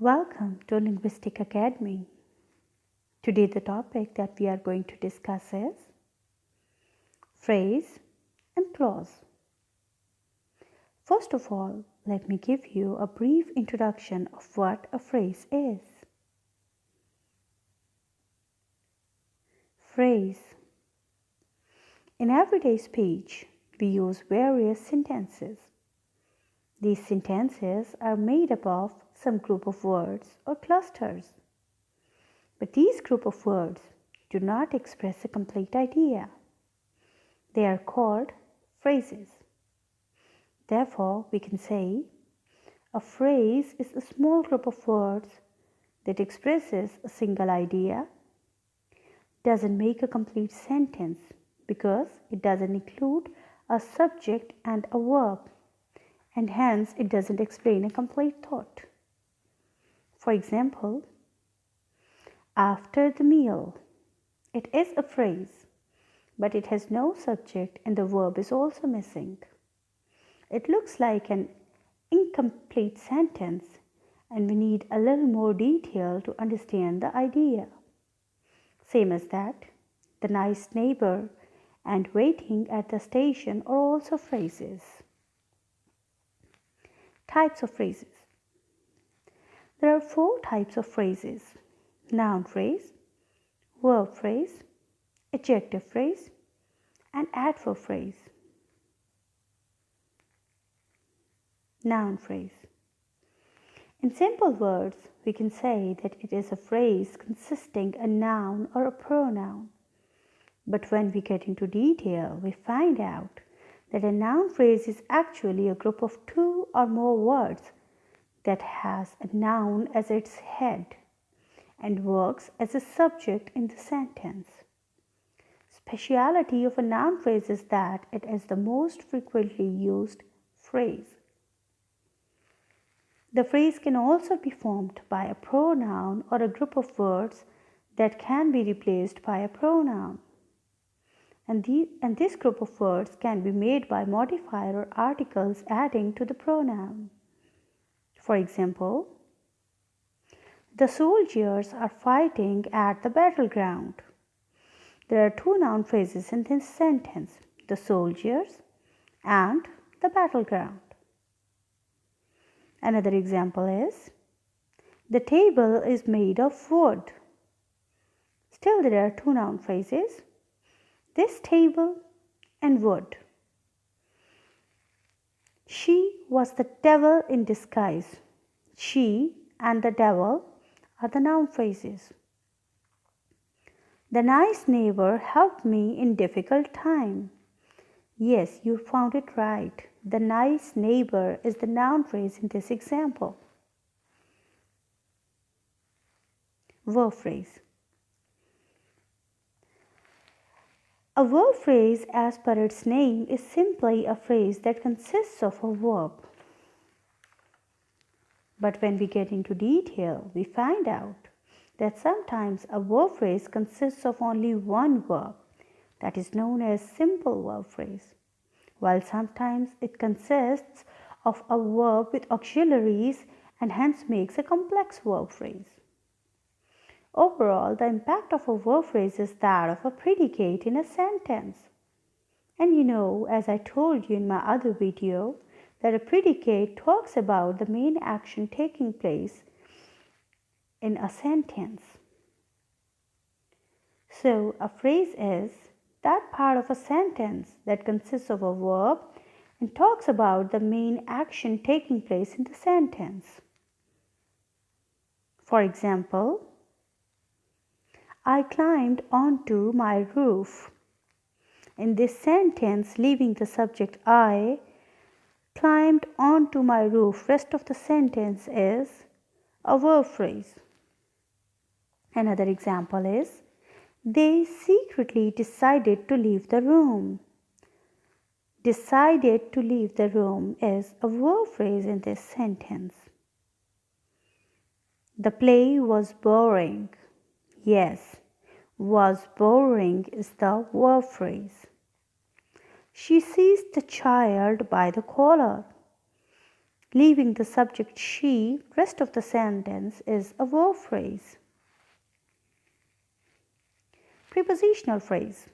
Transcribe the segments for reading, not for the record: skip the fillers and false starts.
Welcome to Linguistic Academy. Today the topic that we are going to discuss is phrase and clause. First of all, let me give you a brief introduction of what a phrase is. Phrase. In everyday speech, we use various sentences. These sentences are made up of some group of words or clusters. But these group of words do not express a complete idea. They are called phrases. Therefore, we can say a phrase is a small group of words that expresses a single idea, doesn't make a complete sentence because it doesn't include a subject and a verb, and hence it doesn't explain a complete thought. For example, after the meal. It is a phrase, but it has no subject and the verb is also missing. It looks like an incomplete sentence and we need a little more detail to understand the idea. Same as that, the nice neighbor and waiting at the station are also phrases. Types of phrases. There are 4 types of phrases: noun phrase, verb phrase, adjective phrase, and adverb phrase. Noun phrase. In simple words, we can say that it is a phrase consisting a noun or a pronoun. But when we get into detail, we find out that a noun phrase is actually a group of 2 or more words that has a noun as its head and works as a subject in the sentence. Speciality of a noun phrase is that it is the most frequently used phrase. The phrase can also be formed by a pronoun or a group of words that can be replaced by a pronoun. And this group of words can be made by modifier or articles adding to the pronoun. For example, the soldiers are fighting at the battleground. There are 2 noun phrases in this sentence: the soldiers and the battleground. Another example is, the table is made of wood. Still there are 2 noun phrases, this table and wood. She was the devil in disguise. She and the devil are the noun phrases. The nice neighbor helped me in difficult time. Yes, you found it right. The nice neighbor is the noun phrase in this example. Verb phrase. A verb phrase, as per its name, is simply a phrase that consists of a verb. But when we get into detail, we find out that sometimes a verb phrase consists of only one verb, that is known as simple verb phrase, while sometimes it consists of a verb with auxiliaries and hence makes a complex verb phrase. Overall, the impact of a verb phrase is that of a predicate in a sentence. And as I told you in my other video, that a predicate talks about the main action taking place in a sentence. So, a phrase is that part of a sentence that consists of a verb and talks about the main action taking place in the sentence. For example, I climbed onto my roof. In this sentence, leaving the subject I, climbed onto my roof, rest of the sentence is a verb phrase. Another example is, they secretly decided to leave the room. Decided to leave the room is a verb phrase in this sentence. The play was boring. Yes, was boring is the verb phrase. She seized the child by the collar. Leaving the subject she, rest of the sentence is a verb phrase. Prepositional phrase.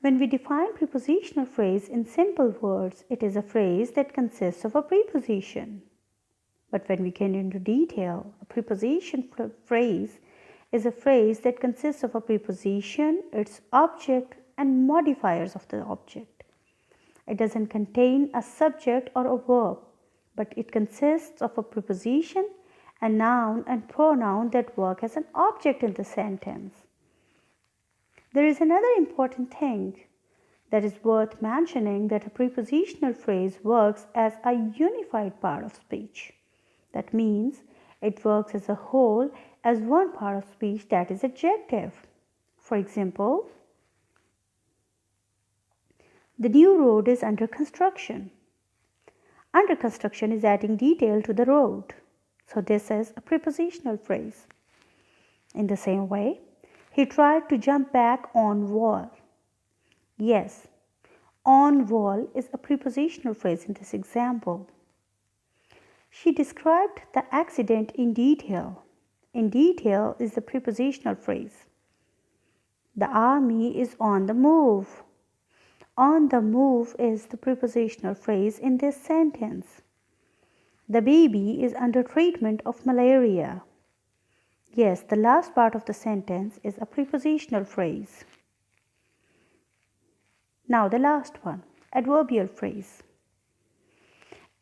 When we define prepositional phrase in simple words, it is a phrase that consists of a preposition. But when we get into detail, a preposition phrase is a phrase that consists of a preposition, its object, and modifiers of the object. It doesn't contain a subject or a verb, but it consists of a preposition, a noun, and pronoun that work as an object in the sentence. There is another important thing that is worth mentioning, that a prepositional phrase works as a unified part of speech. That means it works as a whole, as one part of speech that is adjective. For example, the new road is under construction. Under construction is adding detail to the road. So this is a prepositional phrase. In the same way, he tried to jump back on wall. Yes, on wall is a prepositional phrase in this example. She described the accident in detail. In detail is the prepositional phrase. The army is on the move. On the move is the prepositional phrase in this sentence. The baby is under treatment of malaria. Yes, the last part of the sentence is a prepositional phrase. Now the last one, adverbial phrase.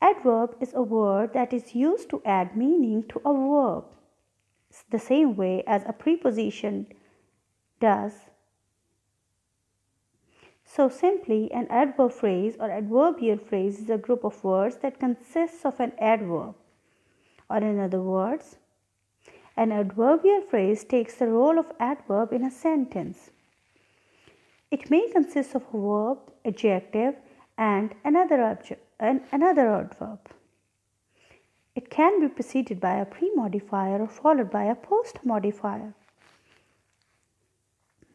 Adverb is a word that is used to add meaning to a verb, the same way as a preposition does. So simply, an adverb phrase or adverbial phrase is a group of words that consists of an adverb. Or in other words, an adverbial phrase takes the role of adverb in a sentence. It may consist of a verb, adjective, and another adverb. It can be preceded by a pre-modifier or followed by a post-modifier.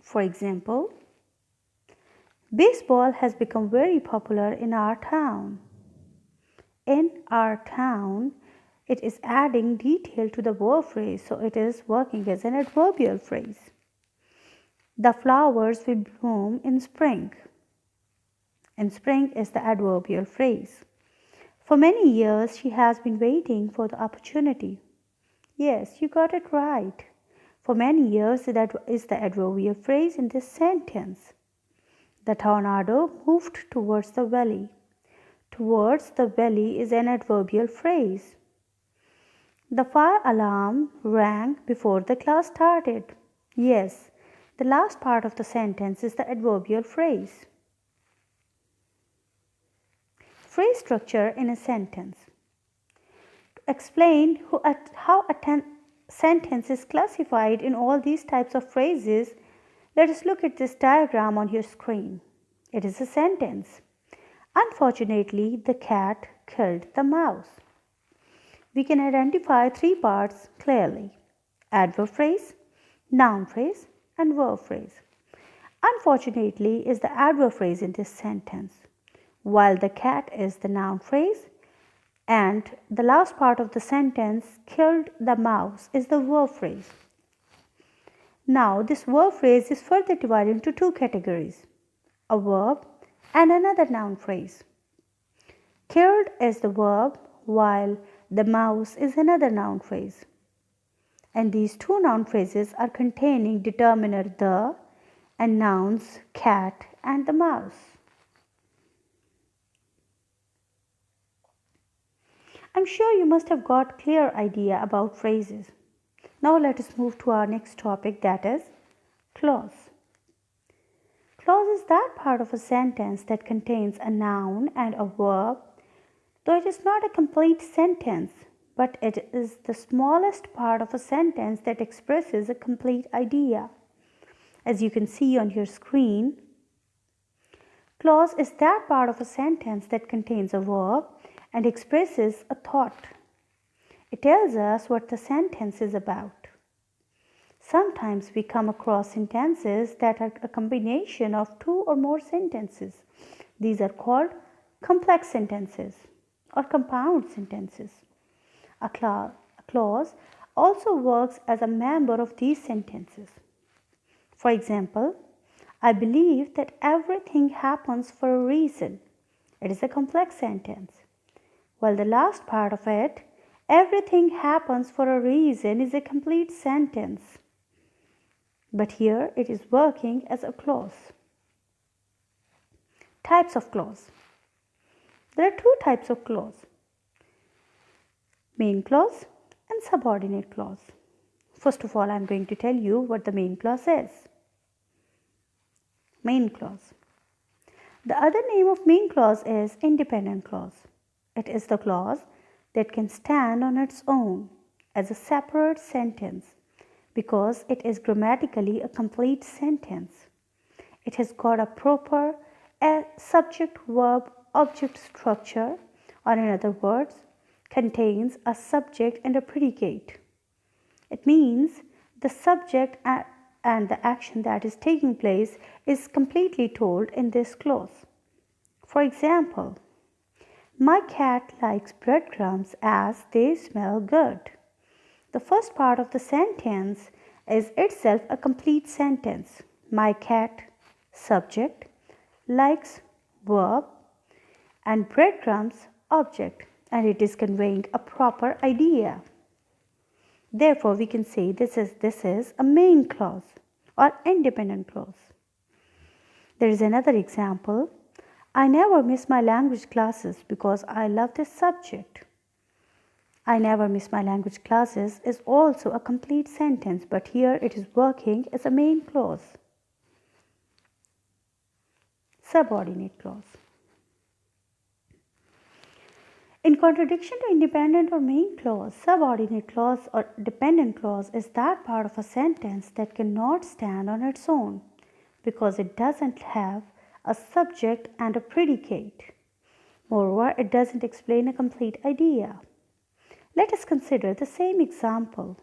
For example, baseball has become very popular in our town. In our town, it is adding detail to the verb phrase, so it is working as an adverbial phrase. The flowers will bloom in spring. In spring is the adverbial phrase. For many years, she has been waiting for the opportunity. Yes, you got it right. For many years, that is the adverbial phrase in this sentence. The tornado moved towards the valley. Towards the valley is an adverbial phrase. The fire alarm rang before the class started. Yes, the last part of the sentence is the adverbial phrase. Phrase structure in a sentence. To explain how a sentence is classified in all these types of phrases, let us look at this diagram on your screen. It is a sentence. Unfortunately, the cat killed the mouse. We can identify three parts clearly: adverb phrase, noun phrase, and verb phrase. Unfortunately is the adverb phrase in this sentence, while the cat is the noun phrase, and the last part of the sentence, killed the mouse, is the verb phrase. Now, this verb phrase is further divided into two categories: a verb and another noun phrase. Killed is the verb, while the mouse is another noun phrase. And these two noun phrases are containing determiner the and nouns cat and the mouse. I'm sure you must have got clear idea about phrases. Now let us move to our next topic, that is clause. Clause is that part of a sentence that contains a noun and a verb, though it is not a complete sentence, but it is the smallest part of a sentence that expresses a complete idea. As you can see on your screen, clause is that part of a sentence that contains a verb and expresses a thought. It tells us what the sentence is about. Sometimes we come across sentences that are a combination of two or more sentences. These are called complex sentences. or compound sentences. A clause also works as a member of these sentences. For example, I believe that everything happens for a reason. It is a complex sentence. While the last part of it, everything happens for a reason, is a complete sentence. But here it is working as a clause. Types of clause. There are two types of clause: main clause and subordinate clause. First of all, I am going to tell you what the main clause is. Main clause. The other name of main clause is independent clause. It is the clause that can stand on its own as a separate sentence because it is grammatically a complete sentence. It has got a proper subject verb object structure, or in other words, contains a subject and a predicate. It means the subject and the action that is taking place is completely told in this clause. For example, my cat likes breadcrumbs as they smell good. The first part of the sentence is itself a complete sentence. My cat, subject, likes, verb, and breadcrumbs, object, and it is conveying a proper idea. Therefore, we can say this is a main clause or independent clause. There is another example. I never miss my language classes because I love this subject. I never miss my language classes is also a complete sentence, but here it is working as a main clause. Subordinate clause. In contradiction to independent or main clause, subordinate clause or dependent clause is that part of a sentence that cannot stand on its own because it doesn't have a subject and a predicate. Moreover, it doesn't explain a complete idea. Let us consider the same example.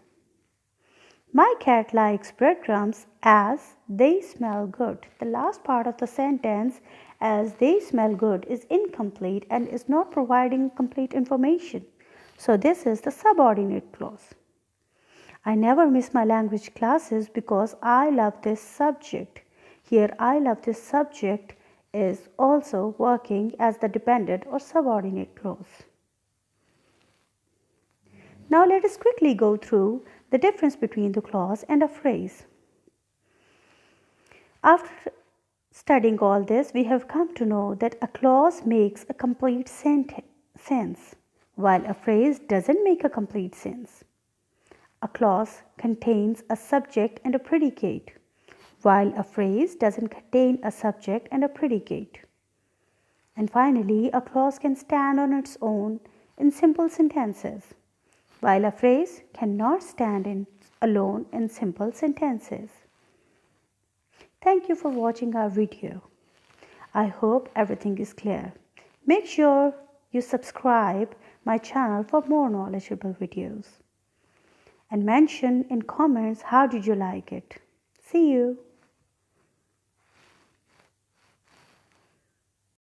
My cat likes breadcrumbs as they smell good. The last part of the sentence, as they smell good, is incomplete and is not providing complete information. So this is the subordinate clause. I never miss my language classes because I love this subject. Here, I love this subject is also working as the dependent or subordinate clause. Now let us quickly go through the difference between the clause and a phrase. After studying all this, we have come to know that a clause makes a complete sense, while a phrase doesn't make a complete sense. A clause contains a subject and a predicate, while a phrase doesn't contain a subject and a predicate. And finally, a clause can stand on its own in simple sentences, while a phrase cannot stand alone in simple sentences. Thank you for watching our video. I hope everything is clear. Make sure you subscribe my channel for more knowledgeable videos. And mention in comments how did you like it. See you.